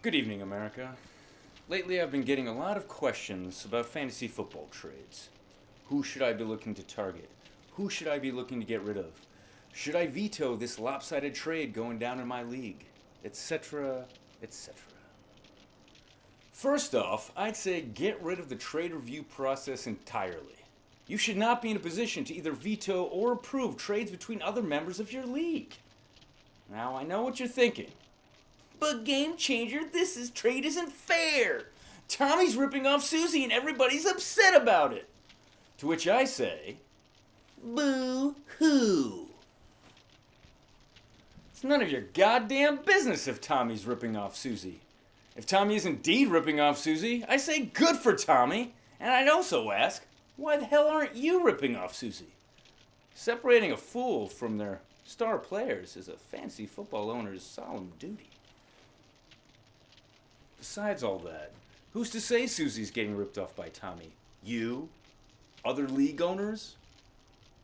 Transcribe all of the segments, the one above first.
Good evening, America. Lately, I've been getting a lot of questions about fantasy football trades. Who should I be looking to target? Who should I be looking to get rid of? Should I veto this lopsided trade going down in my league? Etc., etc. First off, I'd say get rid of the trade review process entirely. You should not be in a position to either veto or approve trades between other members of your league. Now, I know what you're thinking. But Game Changer, trade isn't fair. Tommy's ripping off Susie and everybody's upset about it. To which I say, boo-hoo. It's none of your goddamn business if Tommy's ripping off Susie. If Tommy is indeed ripping off Susie, I say good for Tommy. And I'd also ask, why the hell aren't you ripping off Susie? Separating a fool from their star players is a fantasy football owner's solemn duty. Besides all that, who's to say Susie's getting ripped off by Tommy? You? Other league owners?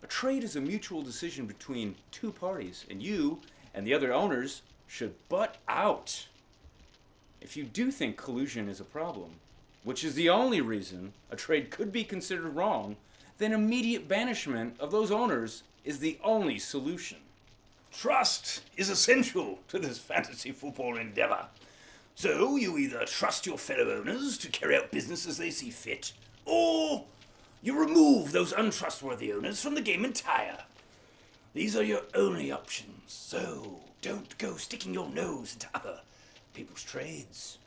A trade is a mutual decision between two parties, and you and the other owners should butt out. If you do think collusion is a problem, which is the only reason a trade could be considered wrong, then immediate banishment of those owners is the only solution. Trust is essential to this fantasy football endeavor. So you either trust your fellow owners to carry out business as they see fit, or you remove those untrustworthy owners from the game entire. These are your only options, so don't go sticking your nose into other people's trades.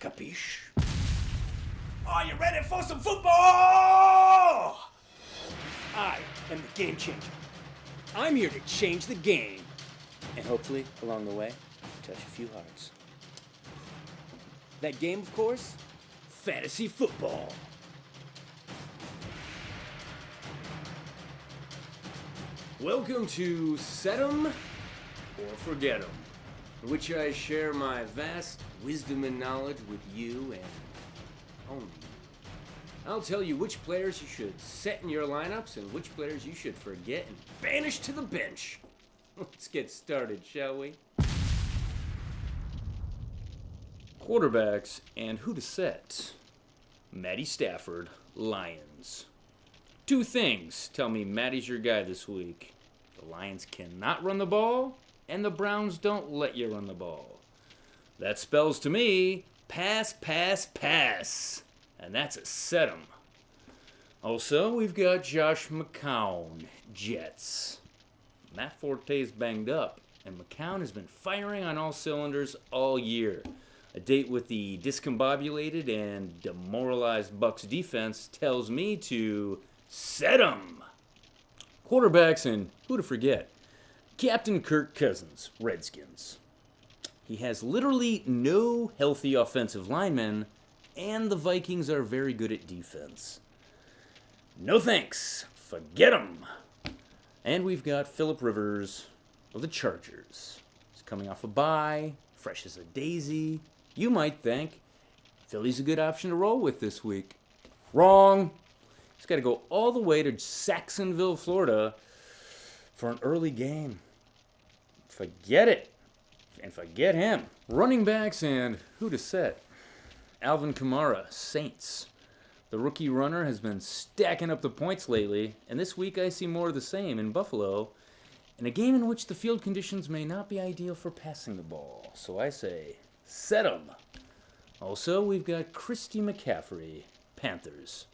Capiche? Are you ready for some football? I am the Game Changer. I'm here to change the game. And hopefully, along the way, touch a few hearts. That game, of course, fantasy football. Welcome to Set 'em or Forget 'em, in which I share my vast wisdom and knowledge with you and only you. I'll tell you which players you should set in your lineups and which players you should forget and banish to the bench. Let's get started, shall we? Quarterbacks and who to set. Matty Stafford, Lions. Two things tell me Matty's your guy this week. The Lions cannot run the ball, and the Browns don't let you run the ball. That spells to me, pass, pass, pass. And that's a set 'em. Also, we've got Josh McCown, Jets. Matt Forte's banged up, and McCown has been firing on all cylinders all year. A date with the discombobulated and demoralized Bucks defense tells me to set 'em. Quarterbacks and who to forget. Captain Kirk Cousins, Redskins. He has literally no healthy offensive linemen, and the Vikings are very good at defense. No thanks. Forget 'em. And we've got Phillip Rivers of the Chargers. He's coming off a bye, fresh as a daisy. You might think Philly's a good option to roll with this week. Wrong. He's got to go all the way to Jacksonville, Florida for an early game. Forget it. And forget him. Running backs and who to set. Alvin Kamara, Saints. The rookie runner has been stacking up the points lately, and this week I see more of the same in Buffalo, in a game in which the field conditions may not be ideal for passing the ball. So I say, set 'em. Also, we've got Christy McCaffrey, Panthers.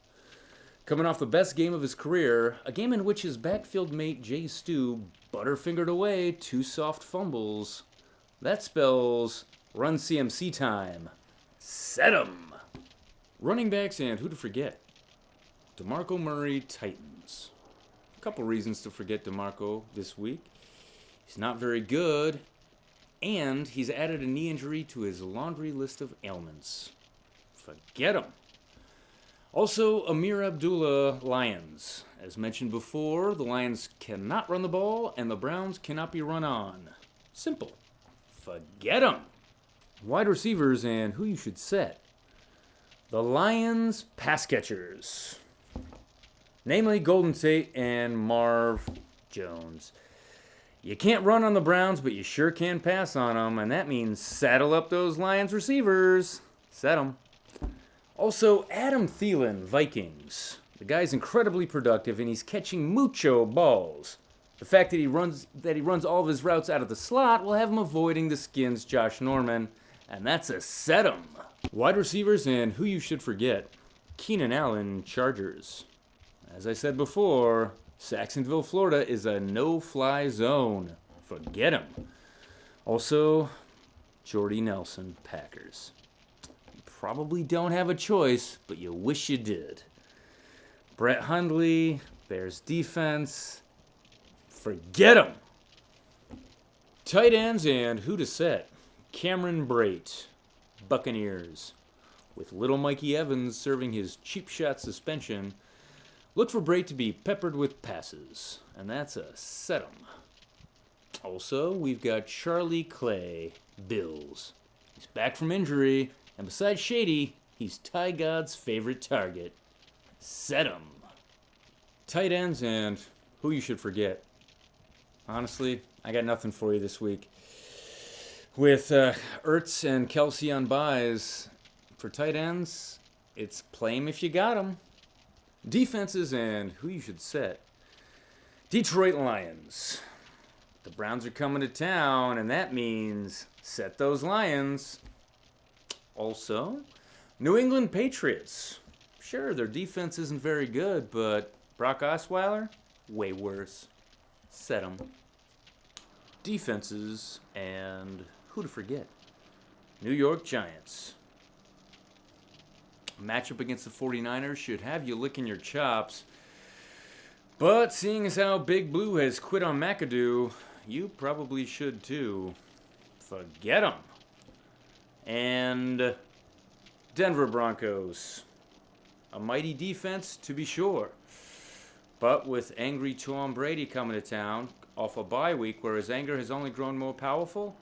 Coming off the best game of his career, a game in which his backfield mate Jay Stu butterfingered away 2 soft fumbles. That spells run CMC time. Set 'em. Running backs and who to forget. DeMarco Murray, Titans. A couple reasons to forget DeMarco this week. He's not very good, and he's added a knee injury to his laundry list of ailments. Forget him. Also, Amir Abdullah, Lions. As mentioned before, the Lions cannot run the ball, and the Browns cannot be run on. Simple. Forget him. Wide receivers and who you should set. The Lions pass catchers. Namely Golden Tate and Marv Jones. You can't run on the Browns, but you sure can pass on them, and that means saddle up those Lions receivers. Set them. Also, Adam Thielen, Vikings. The guy's incredibly productive, and he's catching mucho balls. The fact that he runs all of his routes out of the slot will have him avoiding the Skins' Josh Norman, and that's a set 'em. Wide receivers and who you should forget. Keenan Allen, Chargers. As I said before, Saxonville, Florida is a no-fly zone. Forget him. Also, Jordy Nelson, Packers. You probably don't have a choice, but you wish you did. Brett Hundley, Bears defense. Forget him. Tight ends and who to set. Cameron Brate, Buccaneers. With little Mikey Evans serving his cheap shot suspension, look for Brate to be peppered with passes, and that's a set 'em. Also, we've got Charlie Clay, Bills. He's back from injury, and besides Shady, he's Ty God's favorite target. Set 'em. Tight ends and who you should forget. Honestly, I got nothing for you this week. With Ertz and Kelsey on buys, for tight ends, it's play 'em if you got 'em. Defenses and who you should set. Detroit Lions. The Browns are coming to town, and that means set those Lions. Also, New England Patriots. Sure, their defense isn't very good, but Brock Osweiler, way worse. Set 'em. Defenses and who to forget. New York Giants. A matchup against the 49ers should have you licking your chops. But seeing as how Big Blue has quit on McAdoo, you probably should too. Forget 'em. And Denver Broncos. A mighty defense, to be sure. But with angry Tom Brady coming to town off a bye week where his anger has only grown more powerful,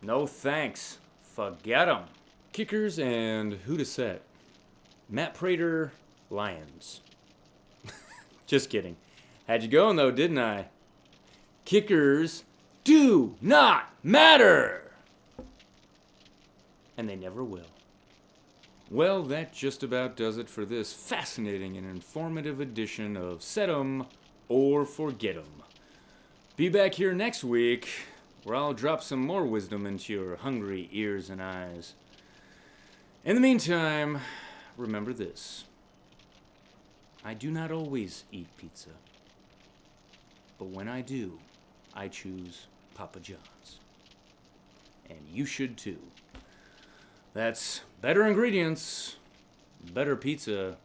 no thanks. Forget 'em. Kickers and who to set. Matt Prater, Lions. Just kidding. Had you going though, didn't I? Kickers do not matter. And they never will. Well, that just about does it for this fascinating and informative edition of Set 'em or Forget 'em. Be back here next week where I'll drop some more wisdom into your hungry ears and eyes. In the meantime, remember this. I do not always eat pizza. But when I do, I choose Papa John's. And you should too. That's better ingredients, better pizza.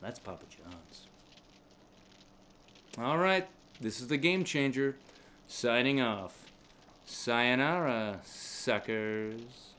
That's Papa John's. All right, this is the Game Changer, signing off. Sayonara, suckers.